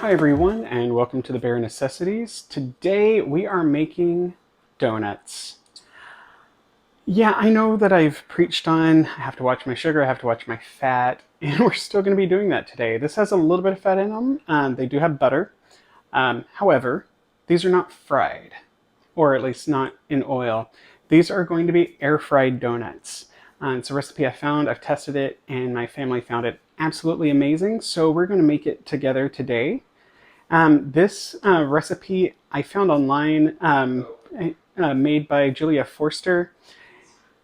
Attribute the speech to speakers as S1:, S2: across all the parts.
S1: Hi everyone, and welcome to the Bare Necessities. Today we are making donuts. Yeah, I know that I've preached on I have to watch my sugar, I have to watch my fat, and we're still going to be doing that today. This has a little bit of fat in them. They do have butter. However, these are not fried, or at least not in oil. These are going to be air-fried donuts. It's a recipe I found, I've tested it, and my family found it absolutely amazing, so we're going to make it together today. This recipe I found online, made by Julia Forster,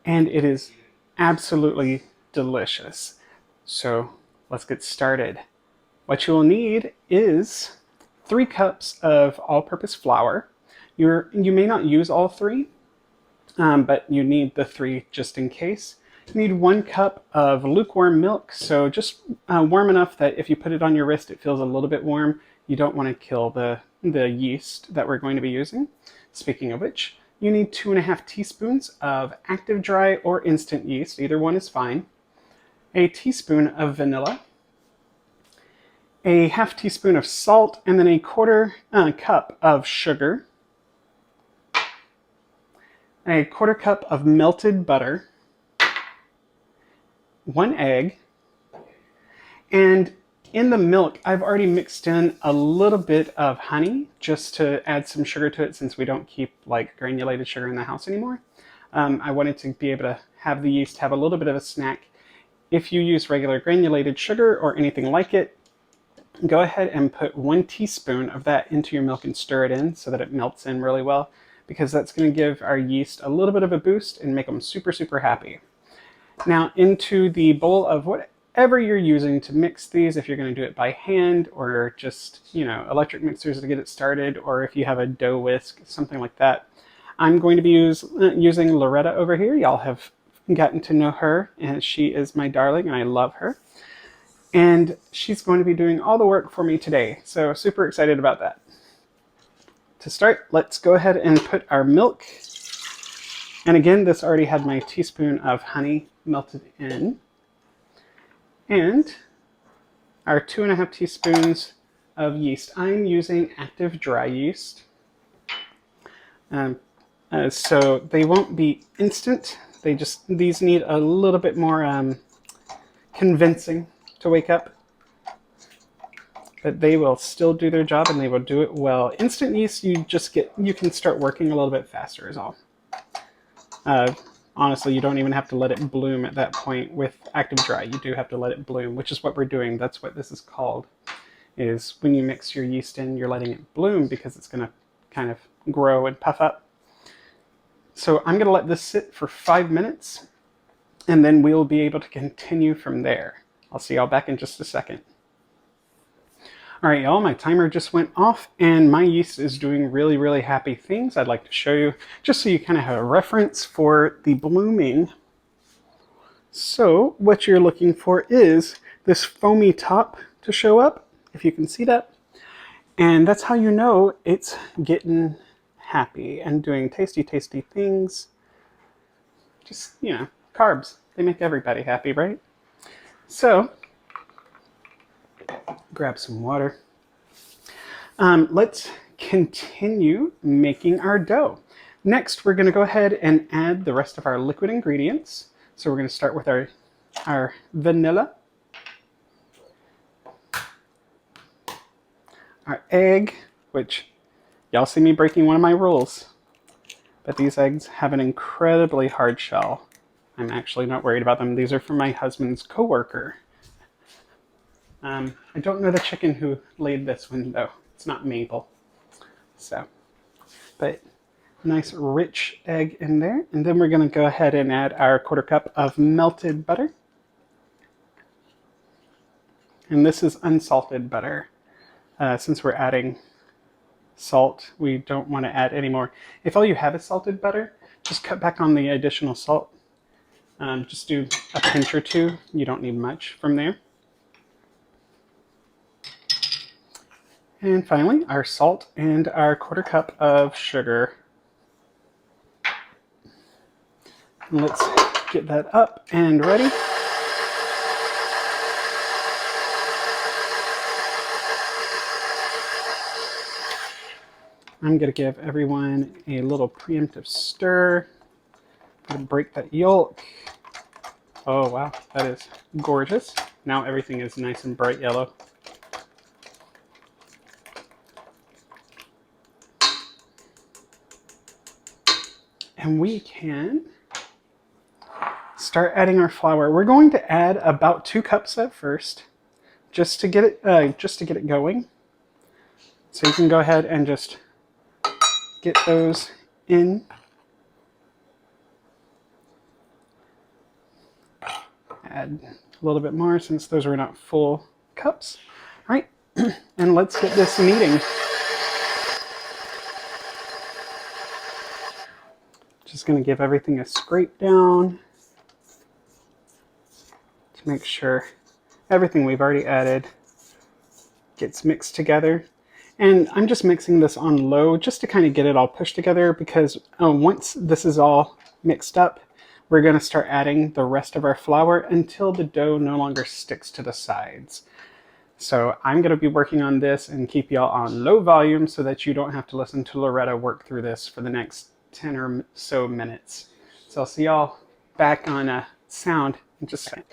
S1: and it is absolutely delicious. So let's get started. What you will need is 3 cups of all-purpose flour. You may not use all 3, but you need the 3 just in case. You need 1 cup of lukewarm milk, so just warm enough that if you put it on your wrist, it feels a little bit warm. You don't want to kill the yeast that we're going to be using. Speaking of which, you need 2.5 teaspoons of active dry or instant yeast, either one is fine. A teaspoon of vanilla, a half teaspoon of salt, and then a 1/4 cup of sugar, a 1/4 cup of melted butter, 1 egg, and in the milk, I've already mixed in a little bit of honey just to add some sugar to it since we don't keep like granulated sugar in the house anymore. I wanted to be able to have the yeast have a little bit of a snack. If you use regular granulated sugar or anything like it, go ahead and put 1 teaspoon of that into your milk and stir it in so that it melts in really well, because that's going to give our yeast a little bit of a boost and make them super, super happy. Now into the bowl of whatever you're using to mix these, if you're going to do it by hand or just, electric mixers to get it started, or if you have a dough whisk, something like that. I'm going to be using Loretta over here. Y'all have gotten to know her, and she is my darling, and I love her. And she's going to be doing all the work for me today, so super excited about that. To start, let's go ahead and put our milk. And again, this already had my teaspoon of honey melted in. And our 2.5 teaspoons of yeast. I'm using active dry yeast. So they won't be instant. These need a little bit more convincing to wake up. But they will still do their job and they will do it well. Instant yeast, you can start working a little bit faster is all. Honestly, you don't even have to let it bloom at that point. With active dry, you do have to let it bloom, which is what we're doing. That's what this is called, is when you mix your yeast in, you're letting it bloom because it's going to kind of grow and puff up. So I'm going to let this sit for 5 minutes, and then we'll be able to continue from there. I'll see y'all back in just a second. All right, y'all, my timer just went off and my yeast is doing really, really happy things. I'd like to show you just so you kind of have a reference for the blooming. So what you're looking for is this foamy top to show up, if you can see that. And that's how you know it's getting happy and doing tasty, tasty things. Just, carbs, they make everybody happy, right? So grab some water. Let's continue making our dough. Next, we're going to go ahead and add the rest of our liquid ingredients. So we're going to start with our vanilla, our egg, which y'all see me breaking one of my rules, but these eggs have an incredibly hard shell. I'm actually not worried about them. These are from my husband's coworker. I don't know the chicken who laid this one though. It's not Mabel. So, but nice rich egg in there. And then we're going to go ahead and add our 1/4 cup of melted butter. And this is unsalted butter. Since we're adding salt, we don't want to add any more. If all you have is salted butter, just cut back on the additional salt. Just do a pinch or 2. You don't need much from there. And finally, our salt and our 1/4 cup of sugar. And let's get that up and ready. I'm going to give everyone a little preemptive stir. I'm going to break that yolk. Oh wow, that is gorgeous. Now everything is nice and bright yellow. And we can start adding our flour. We're going to add about 2 cups at first, just to get it going. So you can go ahead and just get those in. Add a little bit more since those are not full cups. All right, and let's get this kneading. Just going to give everything a scrape down to make sure everything we've already added gets mixed together. And I'm just mixing this on low just to kind of get it all pushed together, because once this is all mixed up, we're going to start adding the rest of our flour until the dough no longer sticks to the sides. So I'm going to be working on this and keep y'all on low volume so that you don't have to listen to Loretta work through this for the next 10 or so minutes. So I'll see y'all back on sound in just a second.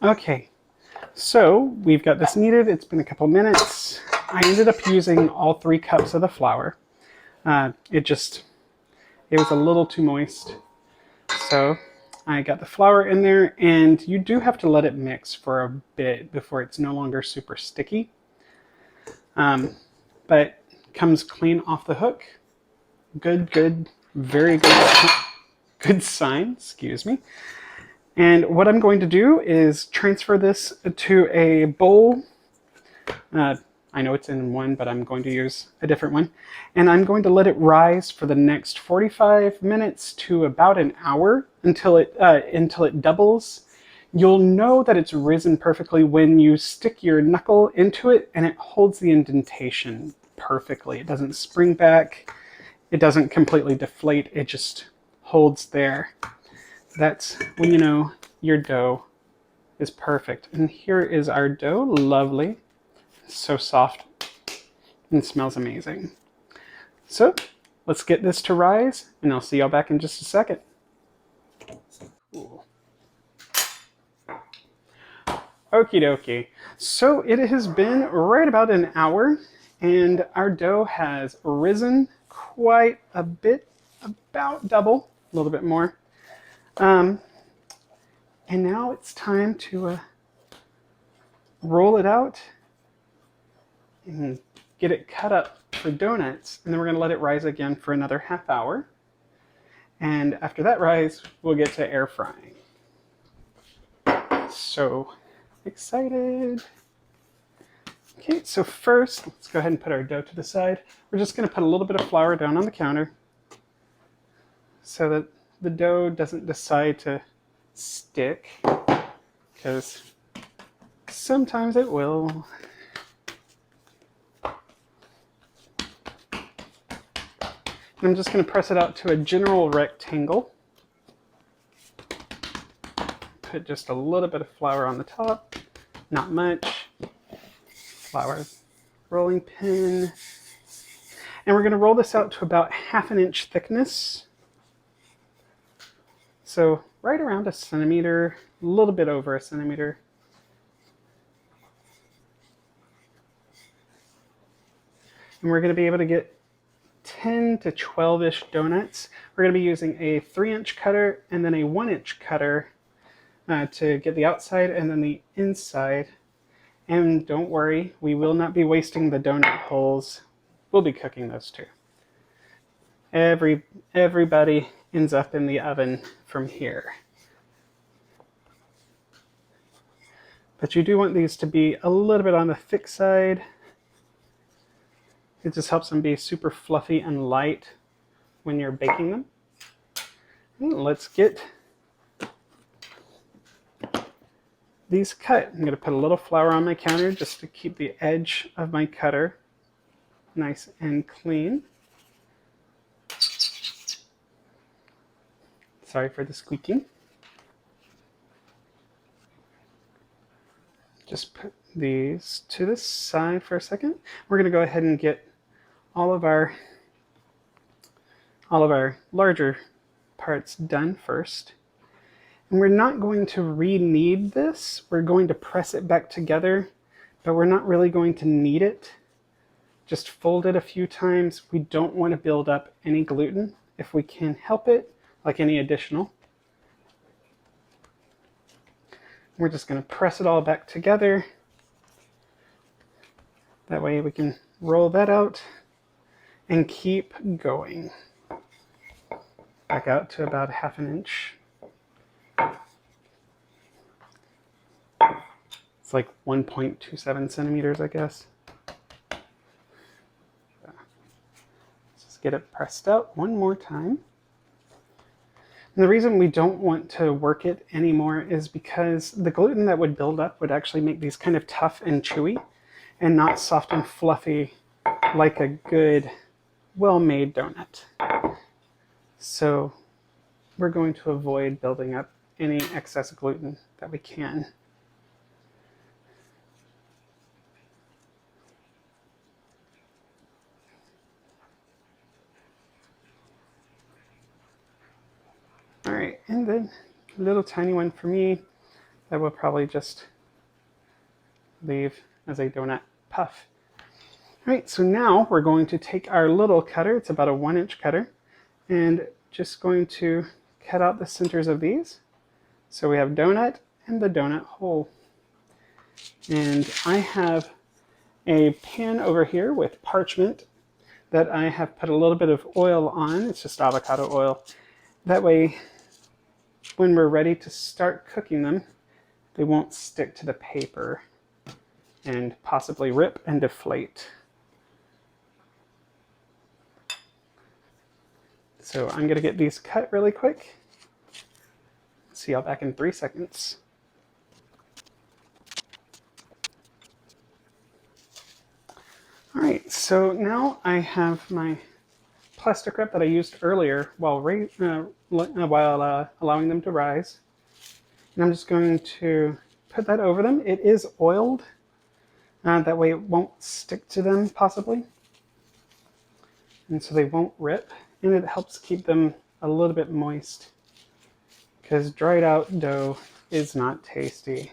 S1: Okay, so we've got this kneaded. It's been a couple minutes. I ended up using all 3 cups of the flour. It was a little too moist. So I got the flour in there, and you do have to let it mix for a bit before it's no longer super sticky. But comes clean off the hook. Good, very good sign, excuse me. And what I'm going to do is transfer this to a bowl. I know it's in one, but I'm going to use a different one. And I'm going to let it rise for the next 45 minutes to about an hour until it doubles. You'll know that it's risen perfectly when you stick your knuckle into it and it holds the indentation perfectly. It doesn't spring back. It doesn't completely deflate. It just holds there. That's when you know your dough is perfect. And here is our dough. Lovely. So soft and smells amazing. So let's get this to rise, and I'll see y'all back in just a second. Ooh. Okie dokie. So it has been right about an hour, and our dough has risen quite a bit, about double, a little bit more. And now it's time to roll it out and get it cut up for donuts. And then we're going to let it rise again for another half hour. And after that rise, we'll get to air frying. So excited. Okay, so first, let's go ahead and put our dough to the side. We're just going to put a little bit of flour down on the counter so that the dough doesn't decide to stick, because sometimes it will. And I'm just going to press it out to a general rectangle. Put just a little bit of flour on the top, not much. Flour rolling pin. And we're going to roll this out to about 1/2 inch thickness. So right around 1 centimeter, a little bit over 1 centimeter. And we're going to be able to get 10 to 12-ish donuts. We're going to be using a 3-inch cutter and then a 1-inch cutter to get the outside and then the inside. And don't worry, we will not be wasting the donut holes. We'll be cooking those too. Everybody ends up in the oven from here. But you do want these to be a little bit on the thick side. It just helps them be super fluffy and light when you're baking them. And let's get these cut. I'm going to put a little flour on my counter just to keep the edge of my cutter nice and clean. Sorry for the squeaking. Just put these to the side for a second. We're going to go ahead and get all of our larger parts done first. And we're not going to re-knead this. We're going to press it back together, but we're not really going to knead it. Just fold it a few times. We don't want to build up any gluten if we can help it, like any additional. We're just going to press it all back together. That way we can roll that out and keep going. Back out to about 1/2 inch. It's like 1.27 centimeters, I guess. Let's just get it pressed out one more time. And the reason we don't want to work it anymore is because the gluten that would build up would actually make these kind of tough and chewy and not soft and fluffy like a good, well-made donut. So we're going to avoid building up any excess gluten that we can. All right, and then a little tiny one for me that we'll probably just leave as a donut puff. All right, so now we're going to take our little cutter, it's about a 1-inch cutter, and just going to cut out the centers of these. So we have donut and the donut hole. And I have a pan over here with parchment that I have put a little bit of oil on. It's just avocado oil. That way, when we're ready to start cooking them, they won't stick to the paper and possibly rip and deflate. So I'm going to get these cut really quick. See y'all back in 3 seconds. All right, so now I have my plastic wrap that I used earlier while allowing them to rise. And I'm just going to put that over them. It is oiled. That way it won't stick to them, possibly. And so they won't rip. And it helps keep them a little bit moist, because dried out dough is not tasty.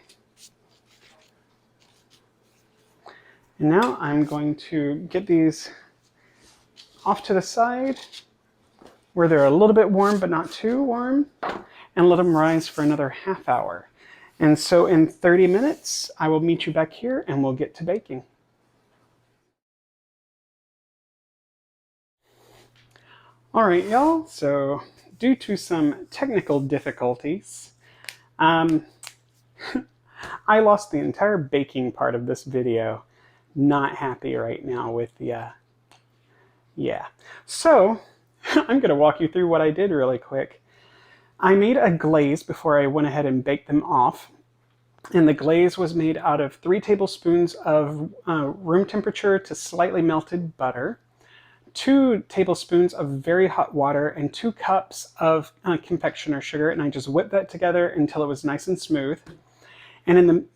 S1: And now I'm going to get these off to the side where they're a little bit warm but not too warm, and let them rise for another ½ hour. And so in 30 minutes, I will meet you back here and we'll get to baking. All right, y'all, so due to some technical difficulties, I lost the entire baking part of this video. Not happy right now with the, yeah. So I'm gonna walk you through what I did really quick. I made a glaze before I went ahead and baked them off. And the glaze was made out of 3 tablespoons of room temperature to slightly melted butter, 2 tablespoons of very hot water, and 2 cups of confectioner sugar. And I just whipped that together until it was nice and smooth. And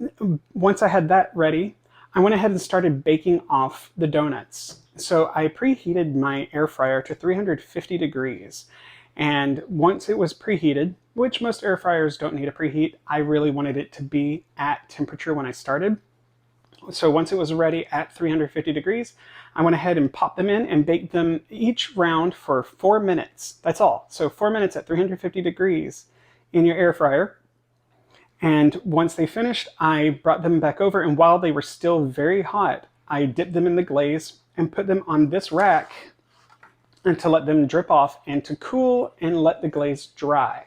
S1: once I had that ready, I went ahead and started baking off the donuts. So I preheated my air fryer to 350 degrees. And once it was preheated, which most air fryers don't need a preheat, I really wanted it to be at temperature when I started. So once it was ready at 350 degrees, I went ahead and popped them in and baked them each round for 4 minutes. That's all. So 4 minutes at 350 degrees in your air fryer. And once they finished, I brought them back over, and while they were still very hot, I dipped them in the glaze and put them on this rack and to let them drip off and to cool and let the glaze dry.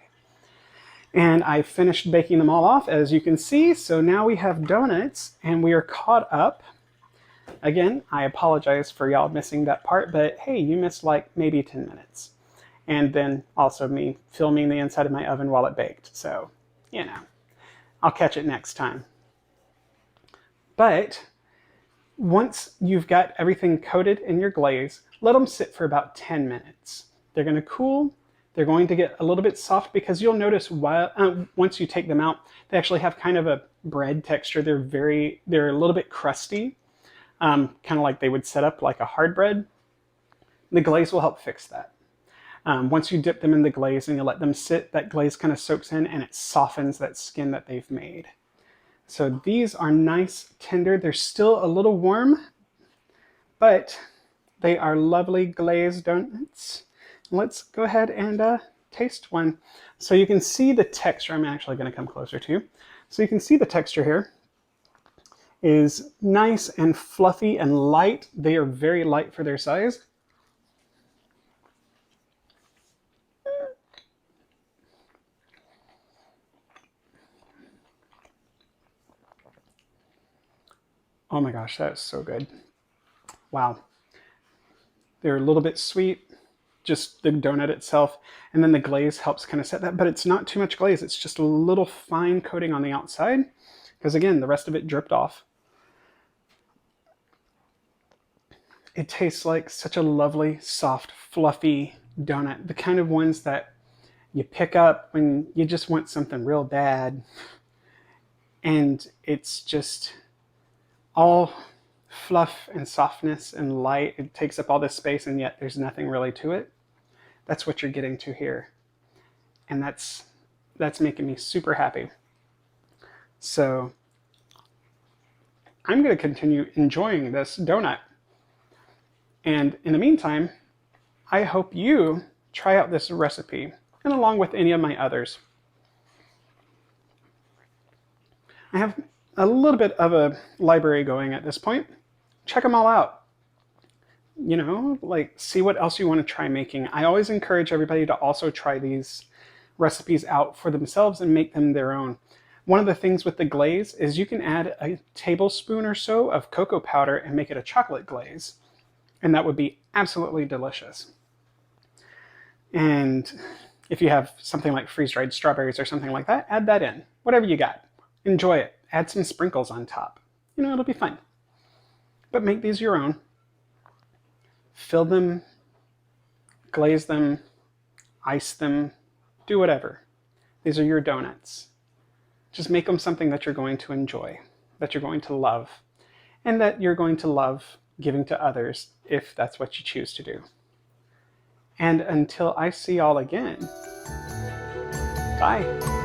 S1: And I finished baking them all off, as you can see. So now we have donuts and we are caught up. Again, I apologize for y'all missing that part, but hey, you missed like maybe 10 minutes. And then also me filming the inside of my oven while it baked. So, you know, I'll catch it next time. But once you've got everything coated in your glaze, let them sit for about 10 minutes. They're going to cool, They're going to get a little bit soft because you'll notice once you take them out, they actually have kind of a bread texture. They're a little bit crusty, kind of like they would set up like a hard bread. The glaze will help fix that. Once you dip them in the glaze and you let them sit, that glaze kind of soaks in and it softens that skin that they've made. So these are nice, tender. They're still a little warm, but they are lovely glazed donuts. Let's go ahead and taste one. So you can see the texture. I'm actually going to come closer to you. So you can see the texture here is nice and fluffy and light. They are very light for their size. Oh my gosh, that is so good. Wow. They're a little bit sweet, just the donut itself, and then the glaze helps kind of set that, but it's not too much glaze. It's just a little fine coating on the outside, because again, the rest of it dripped off. It tastes like such a lovely, soft, fluffy donut, the kind of ones that you pick up when you just want something real bad, and it's just all fluff and softness and light. It takes up all this space and yet there's nothing really to it. That's what you're getting to here. And that's making me super happy. So I'm going to continue enjoying this donut. And in the meantime, I hope you try out this recipe and along with any of my others. I have a little bit of a library going at this point. Check them all out. You know, like see what else you want to try making. I always encourage everybody to also try these recipes out for themselves and make them their own. One of the things with the glaze is you can add a tablespoon or so of cocoa powder and make it a chocolate glaze. And that would be absolutely delicious. And if you have something like freeze-dried strawberries or something like that, add that in. Whatever you got. Enjoy it. Add some sprinkles on top. You know, it'll be fun. But make these your own. Fill them, glaze them, ice them, do whatever. These are your donuts. Just make them something that you're going to enjoy, that you're going to love, and that you're going to love giving to others if that's what you choose to do. And until I see y'all again, bye.